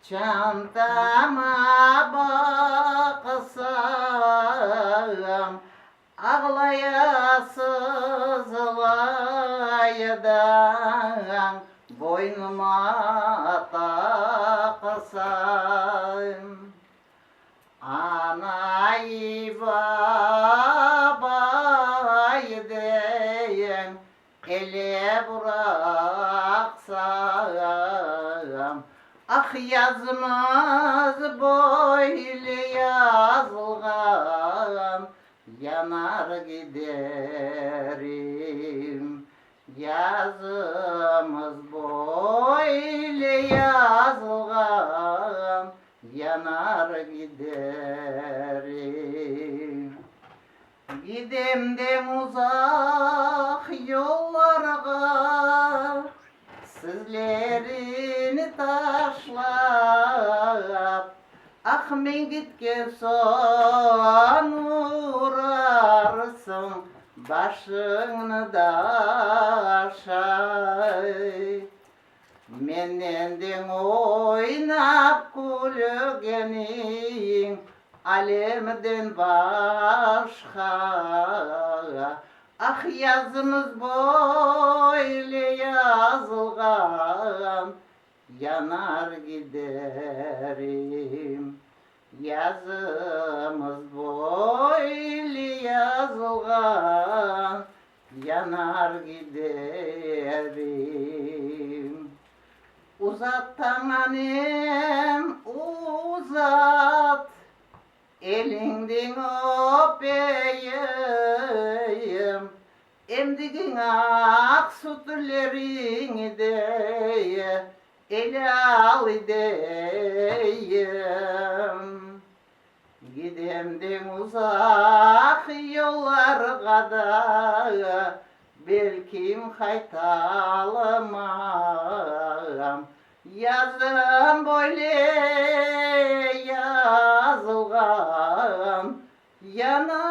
Çantama baksam ağlaya sızlaydan boynuma taksam anayı babayı diyen ele bıraksam ah yazmaz böyle yazılgan yanar giderim yazımız böyle yazılgan yanar giderim gidemden uzak yollara sizlerini taşlap ah men gitkeson uğrarsın başını da aşay mendenden oynap gülgenin alemden başka ah yazımız böyle yazılgan yanar giderim yazımız böyle yazılgan yanar giderim uzat tanganem uzat elinden öpeyim emdigin ak sütlerini de ele al ideyim gidemden uzak yollara da belkim kaytalamam yazım böyle yazılgan yanar